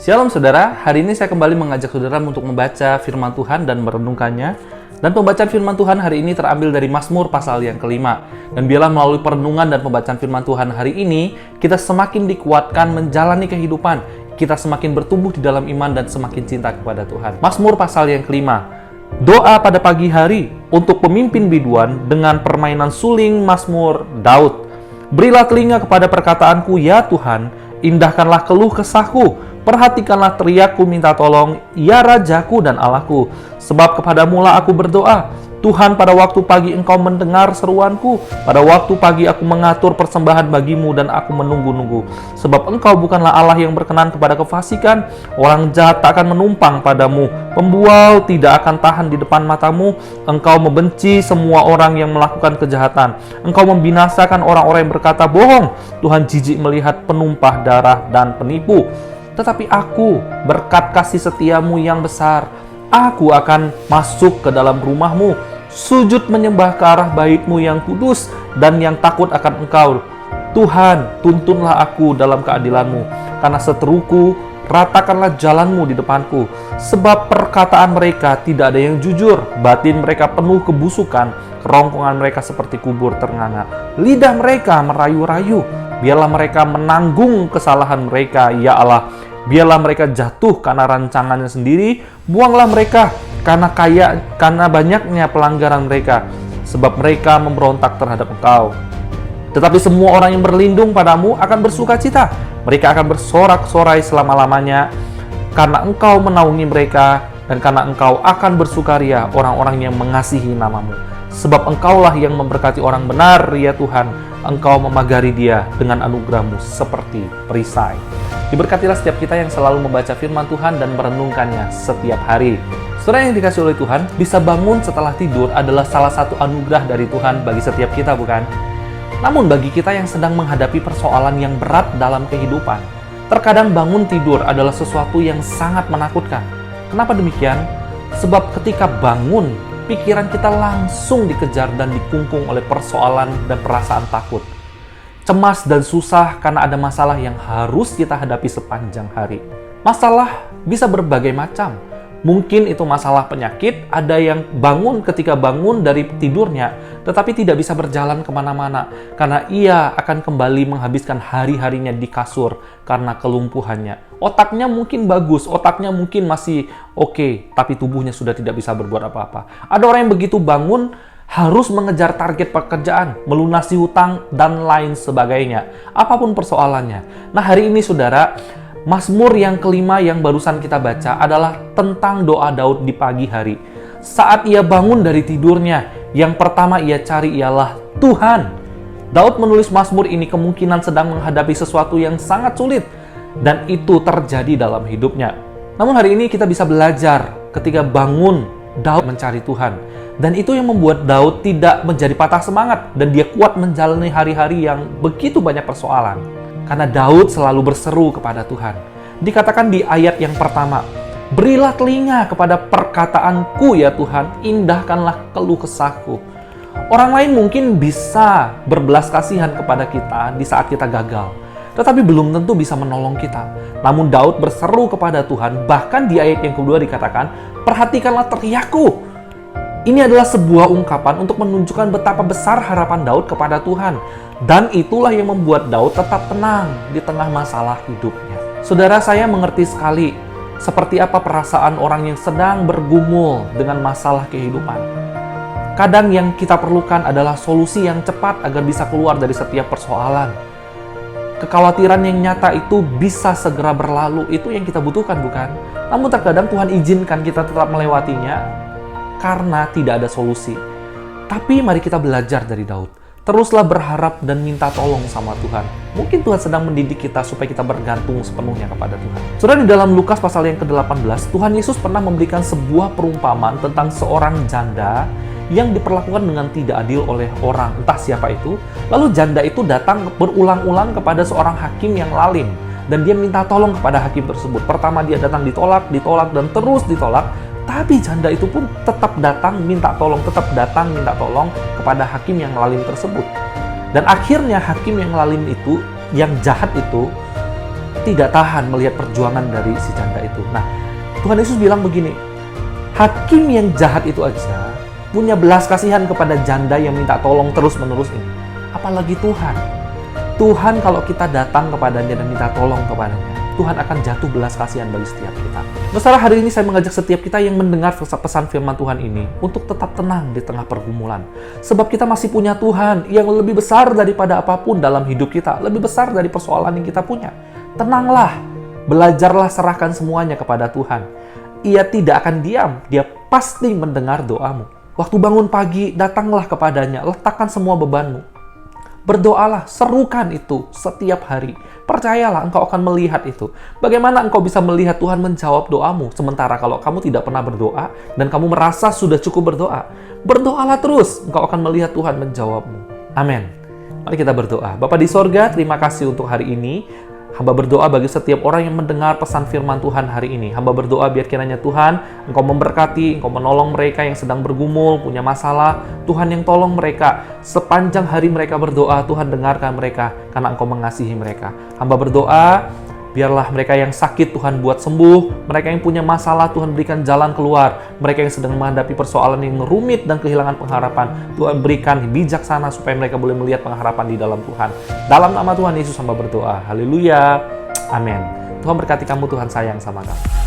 Shalom saudara, hari ini saya kembali mengajak saudara untuk membaca firman Tuhan dan merenungkannya. Dan pembacaan firman Tuhan hari ini terambil dari Mazmur pasal yang kelima. Dan biarlah melalui perenungan dan pembacaan firman Tuhan hari ini, kita semakin dikuatkan menjalani kehidupan. Kita semakin bertumbuh di dalam iman dan semakin cinta kepada Tuhan. Mazmur pasal yang kelima. Doa pada pagi hari untuk pemimpin biduan dengan permainan suling Mazmur Daud. Berilah telinga kepada perkataanku, ya Tuhan, indahkanlah keluh kesahku. Perhatikanlah teriakku minta tolong, ya Rajaku dan Allahku. Sebab kepadamu-lah aku berdoa. Tuhan, pada waktu pagi Engkau mendengar seruanku. Pada waktu pagi aku mengatur persembahan bagimu dan aku menunggu-nunggu. Sebab Engkau bukanlah Allah yang berkenan kepada kefasikan. Orang jahat tak akan menumpang padamu. Pembual tidak akan tahan di depan matamu. Engkau membenci semua orang yang melakukan kejahatan. Engkau membinasakan orang-orang yang berkata bohong. Tuhan jijik melihat penumpah darah dan penipu. Tetapi aku, berkat kasih setiamu yang besar, aku akan masuk ke dalam rumahmu, sujud menyembah ke arah baitmu yang kudus dan yang takut akan Engkau. Tuhan, tuntunlah aku dalam keadilanmu, karena seteruku, ratakanlah jalanmu di depanku. Sebab perkataan mereka tidak ada yang jujur, batin mereka penuh kebusukan, kerongkongan mereka seperti kubur ternganga. Lidah mereka merayu-rayu, biarlah mereka menanggung kesalahan mereka, ya Allah. Biarlah mereka jatuh karena rancangannya sendiri, buanglah mereka karena banyaknya pelanggaran mereka, sebab mereka memberontak terhadap Engkau. Tetapi semua orang yang berlindung padamu akan bersuka cita, mereka akan bersorak-sorai selama-lamanya, karena Engkau menaungi mereka, dan karena Engkau akan bersukaria orang-orang yang mengasihi namamu. Sebab Engkaulah yang memberkati orang benar, ya Tuhan. Engkau memagari dia dengan anugerah-Mu seperti perisai. Diberkatilah setiap kita yang selalu membaca firman Tuhan dan merenungkannya setiap hari. Saudara yang dikasihi oleh Tuhan, bisa bangun setelah tidur adalah salah satu anugerah dari Tuhan bagi setiap kita, bukan? Namun bagi kita yang sedang menghadapi persoalan yang berat dalam kehidupan, terkadang bangun tidur adalah sesuatu yang sangat menakutkan. Kenapa demikian? Sebab ketika bangun, pikiran kita langsung dikejar dan dikungkung oleh persoalan dan perasaan takut. Cemas dan susah karena ada masalah yang harus kita hadapi sepanjang hari. Masalah bisa berbagai macam. Mungkin itu masalah penyakit, ada yang bangun ketika bangun dari tidurnya, tetapi tidak bisa berjalan kemana-mana, karena ia akan kembali menghabiskan hari-harinya di kasur karena kelumpuhannya. Otaknya mungkin bagus, otaknya mungkin masih oke, tapi tubuhnya sudah tidak bisa berbuat apa-apa. Ada orang yang begitu bangun, harus mengejar target pekerjaan, melunasi hutang, dan lain sebagainya. Apapun persoalannya. Nah, hari ini saudara, Mazmur yang kelima yang barusan kita baca adalah tentang doa Daud di pagi hari. Saat ia bangun dari tidurnya, yang pertama ia cari ialah Tuhan. Daud menulis Mazmur ini kemungkinan sedang menghadapi sesuatu yang sangat sulit, dan itu terjadi dalam hidupnya. Namun hari ini kita bisa belajar ketika bangun, Daud mencari Tuhan. Dan itu yang membuat Daud tidak menjadi patah semangat, dan dia kuat menjalani hari-hari yang begitu banyak persoalan. Karena Daud selalu berseru kepada Tuhan. Dikatakan di ayat yang pertama, berilah telinga kepada perkataanku, ya Tuhan, indahkanlah keluh kesahku. Orang lain mungkin bisa berbelas kasihan kepada kita di saat kita gagal, tetapi belum tentu bisa menolong kita. Namun Daud berseru kepada Tuhan, bahkan di ayat yang kedua dikatakan, perhatikanlah teriakku. Ini adalah sebuah ungkapan untuk menunjukkan betapa besar harapan Daud kepada Tuhan. Dan itulah yang membuat Daud tetap tenang di tengah masalah hidupnya. Saudara, saya mengerti sekali seperti apa perasaan orang yang sedang bergumul dengan masalah kehidupan. Kadang yang kita perlukan adalah solusi yang cepat agar bisa keluar dari setiap persoalan. Kekhawatiran yang nyata itu bisa segera berlalu, itu yang kita butuhkan, bukan? Namun terkadang Tuhan izinkan kita tetap melewatinya karena tidak ada solusi. Tapi mari kita belajar dari Daud. Teruslah berharap dan minta tolong sama Tuhan. Mungkin Tuhan sedang mendidik kita supaya kita bergantung sepenuhnya kepada Tuhan. Saudara, di dalam Lukas pasal yang ke-18, Tuhan Yesus pernah memberikan sebuah perumpamaan tentang seorang janda yang diperlakukan dengan tidak adil oleh orang, entah siapa itu. Lalu janda itu datang berulang-ulang kepada seorang hakim yang lalim. Dan dia minta tolong kepada hakim tersebut. Pertama dia datang ditolak, dan terus ditolak. Tapi janda itu pun tetap datang minta tolong kepada hakim yang lalim tersebut. Dan akhirnya hakim yang lalim itu, yang jahat itu, tidak tahan melihat perjuangan dari si janda itu. Nah, Tuhan Yesus bilang begini, hakim yang jahat itu aja punya belas kasihan kepada janda yang minta tolong terus-menerus ini. Apalagi Tuhan. Tuhan kalau kita datang kepadanya dan minta tolong kepadanya, Tuhan akan jatuh belas kasihan bagi setiap kita. Saudara, hari ini saya mengajak setiap kita yang mendengar pesan firman Tuhan ini untuk tetap tenang di tengah pergumulan. Sebab kita masih punya Tuhan yang lebih besar daripada apapun dalam hidup kita, lebih besar dari persoalan yang kita punya. Tenanglah, belajarlah serahkan semuanya kepada Tuhan. Ia tidak akan diam, Dia pasti mendengar doamu. Waktu bangun pagi, datanglah kepadanya, letakkan semua bebanmu. Berdoalah, serukan itu setiap hari. Percayalah, engkau akan melihat itu. Bagaimana engkau bisa melihat Tuhan menjawab doamu, sementara kalau kamu tidak pernah berdoa, dan kamu merasa sudah cukup berdoa. Berdoalah terus, engkau akan melihat Tuhan menjawabmu. Amin. Mari kita berdoa. Bapa di sorga, terima kasih untuk hari ini. Hamba berdoa bagi setiap orang yang mendengar pesan firman Tuhan hari ini. Hamba berdoa biar kiranya Tuhan, Engkau memberkati, Engkau menolong mereka yang sedang bergumul, punya masalah. Tuhan yang tolong mereka. Sepanjang hari mereka berdoa, Tuhan dengarkan mereka karena Engkau mengasihi mereka. Hamba berdoa, biarlah mereka yang sakit Tuhan buat sembuh. Mereka yang punya masalah Tuhan berikan jalan keluar. Mereka yang sedang menghadapi persoalan yang rumit dan kehilangan pengharapan, Tuhan berikan bijaksana supaya mereka boleh melihat pengharapan di dalam Tuhan. Dalam nama Tuhan Yesus hamba berdoa. Haleluya. Amin. Tuhan berkati kamu, Tuhan sayang sama kamu.